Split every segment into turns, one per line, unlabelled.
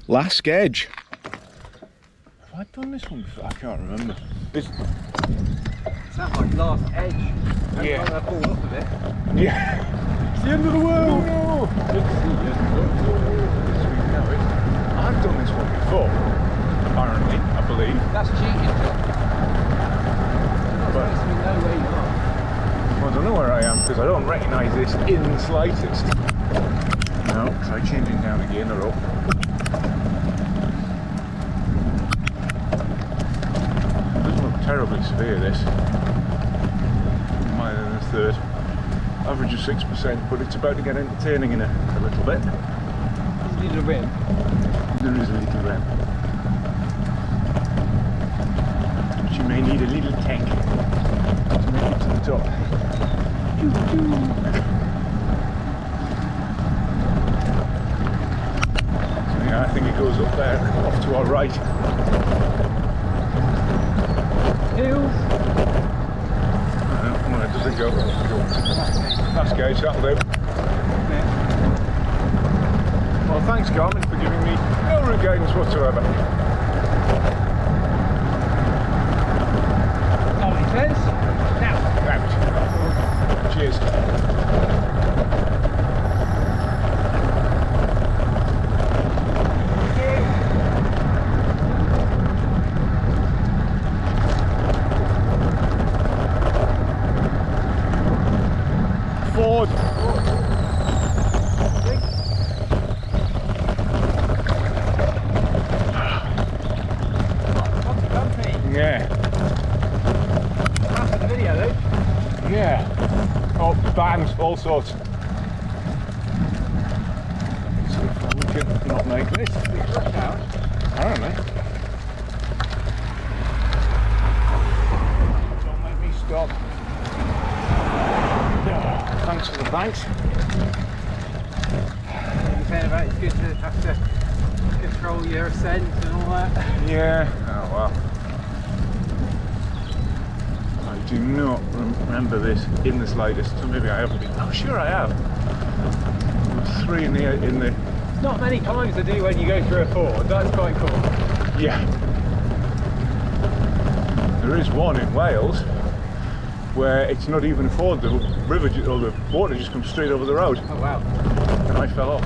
Lask Edge. Have I done this one before? I can't remember.
Sounds like Lask Edge.
Yeah.
I pulled off of it.
Yeah. It's the end of the world. No. I've done this one before. Apparently, I believe.
That's cheating. You're not supposed to know where you are.
Well, I don't know where I am because I don't recognise this in the slightest. No, try changing down again or up. It doesn't look terribly severe, this. Mile and a third. Average of 6%, but it's about to get entertaining in a little bit.
There's a little rim.
There is a little rim. But you may need a little tank to make it to the top. Choo choo. So yeah, I think it goes up there, off to our right.
Hills.
Where does it go? That's gauge, that'll do. Well, thanks Garmin for giving me no route guidance whatsoever.
Lovely fence. Now.
Out. Cheers. Forward. Yeah.
After the video though.
Yeah. Oh, bangs, all sorts. So we can not make this. Apparently. Don't make me stop. Thanks for the banks.
You're saying about it's good to have to control your ascent and all that.
Yeah. Oh well. I do not remember this in the slightest. So maybe I haven't been. Oh, sure I have. There was 3 in the.
Not many times I do when you go through a ford. That's quite cool.
Yeah. There is one in Wales where it's not even a ford. The river or the water just comes straight over the road.
Oh wow.
And I fell off.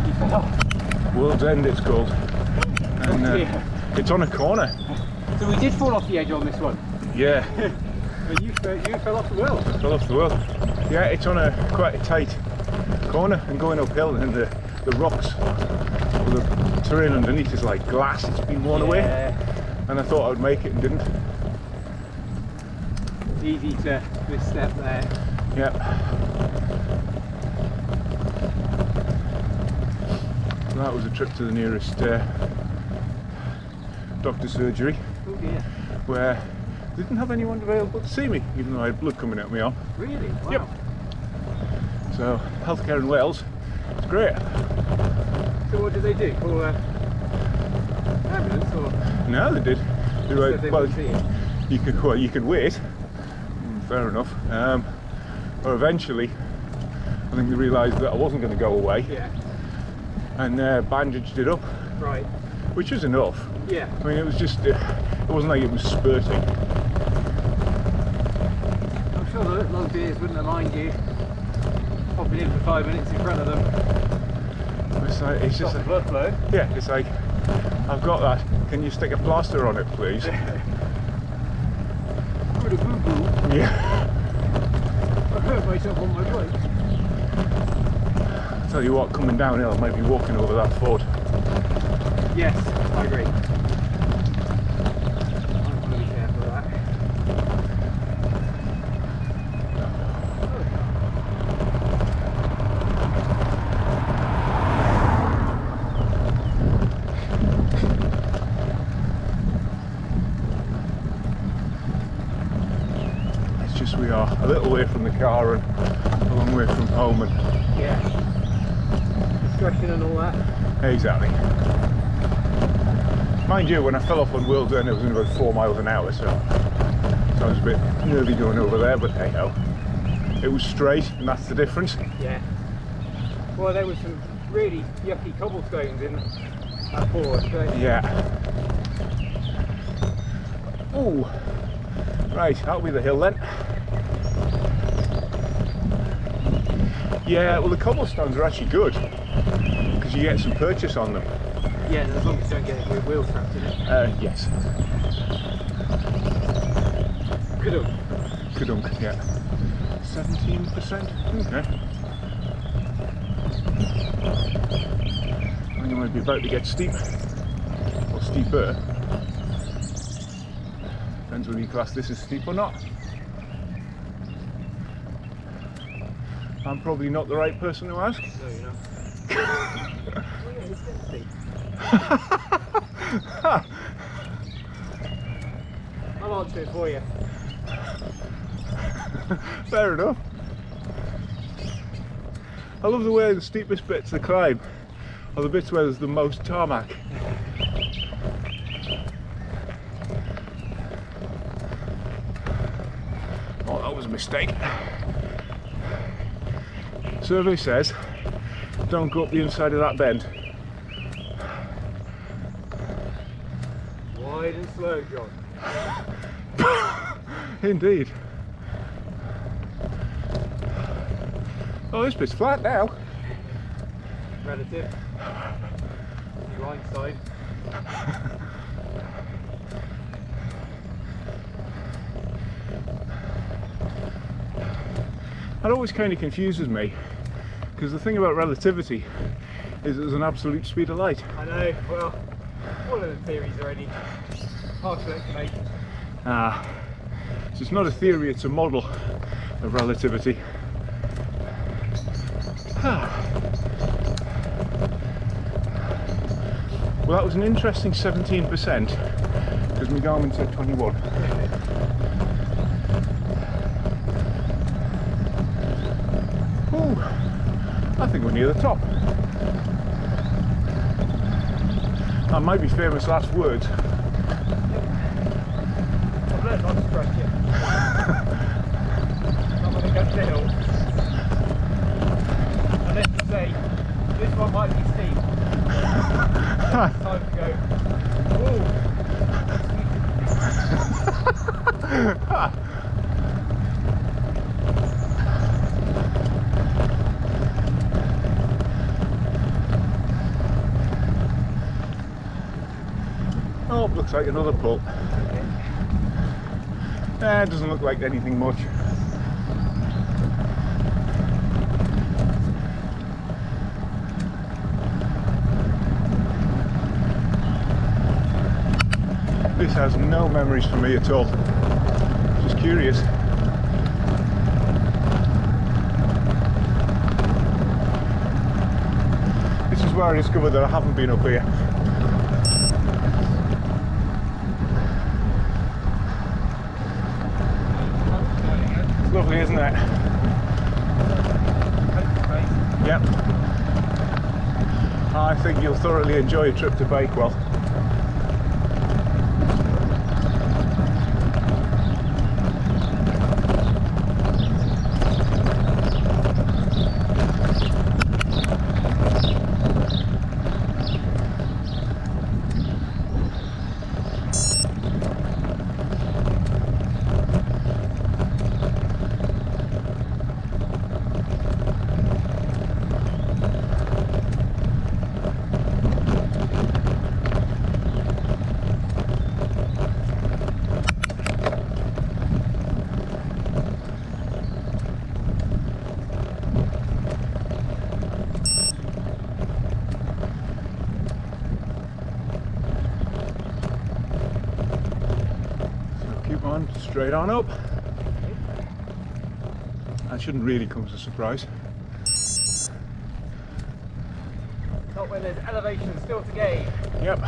You fell off?
World's End it's called. And it's on a corner.
So we did fall off the edge on this one.
Yeah.
And you fell off the wheel.
Fell off the world. Yeah, it's on quite a tight corner and going uphill, and the rocks, or the terrain underneath is like glass. It's been worn away. And I thought I would make it and didn't.
Easy to misstep there.
Yep. So that was a trip to the nearest doctor's surgery,
Oh dear.
where they didn't have anyone available to see me, even though I had blood coming out of my arm.
Really? Wow.
Yep. So healthcare in Wales, it's great.
So what did they do? Call ambulance or?
No, they did. They were,
So they
well,
wouldn't see you.
you could wait. Fair enough. Or eventually, I think they realised that I wasn't going to go away,
Yeah.
and bandaged it up,
Right.
which was enough.
Yeah.
I mean, it was just, it wasn't like it was spurting.
I'm sure the little deers wouldn't have minded you popping in for 5 minutes in front of them.
It's just
Stop the
like,
blood flow.
yeah, it's like, I've got that. Can you stick a plaster on it, please?
With a boo-boo.
Yeah.
I hurt myself on my bike.
I'll tell you what, coming downhill, I might be walking over that ford.
Yes, I agree. I want to be careful of that.
It's just we are a little way from the car and a long way from home, and
Yeah. Discussion and all that.
exactly. Mind you, when I fell off on World's End, it was in about 4 miles an hour, so I was a bit nervy going over there, but hey ho. It was straight, and that's the difference.
Yeah. Well, there was some really yucky cobblestones in that forest. So.
Yeah. Oh, right, that'll be the hill then. Yeah, well the cobblestones are actually good because you get some purchase on them.
Yeah, as long as you don't get your wheel trapped in it.
Yes. Kadunk, yeah. 17%. Okay. I think I might be about to get steep. Or steeper. Depends whether you class this as steep or not. I'm probably not the right person to ask.
No, you're not. Oh yeah, it's getting steep. I'll answer it for you.
Fair enough. I love the way the steepest bits of the climb are the bits where there's the most tarmac. Oh, that was a mistake. Survey says don't go up the inside of that bend.
Wide and slow, John.
Indeed. Oh, this bit's flat now.
Relative. The right side.
That always kind of confuses me because the thing about relativity is there's an absolute speed of light.
I know, well, all of the theories are only partial explanation.
So it's not a theory, it's a model of relativity. Well, that was an interesting 17% because my Garmin said 21. Ooh, I think we're near the top. That might be famous last words.
I've learned not to trust you. Not when it goes to hill. Unless you say, this one might be steep. It's time to go, ooh.
Oh, looks like another pull. It doesn't look like anything much. This has no memories for me at all. Just curious. This is where I discovered that I haven't been up here. It's lovely, isn't it? Yep. I think you'll thoroughly enjoy a trip to Bakewell. Straight on up. That shouldn't really come as a surprise.
Not when there's elevation still to gain.
Yep.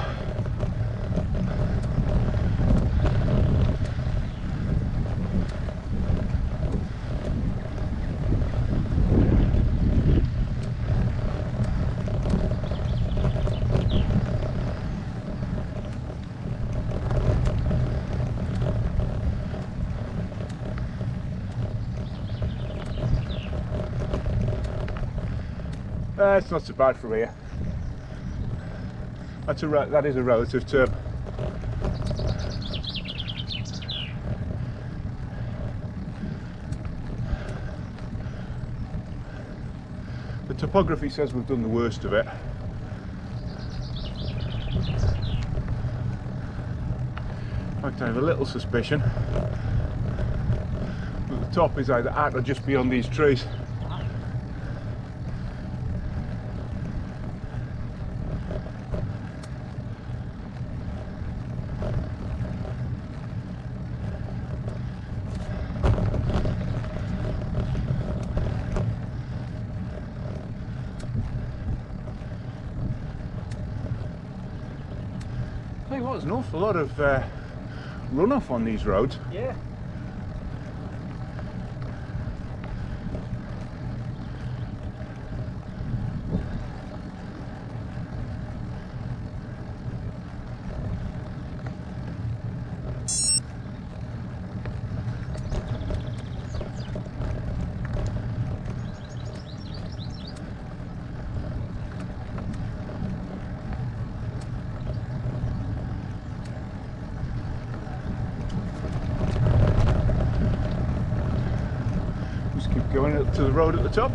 It's not so bad from here. That is a relative term. The topography says we've done the worst of it. In fact, I have a little suspicion that the top is either at or just beyond these trees. Tell you what, there's an awful lot of runoff on these roads.
Yeah.
Just keep going up to the road at the top.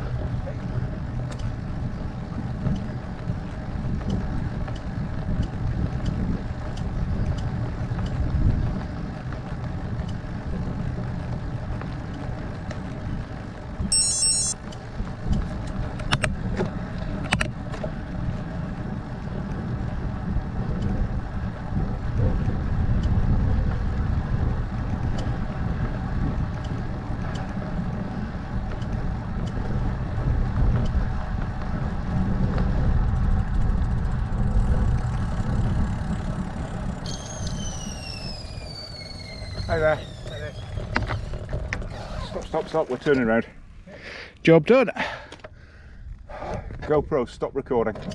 Hi there.
Hi there.
Stop, stop, stop, we're turning around. Job done. GoPro, stop recording.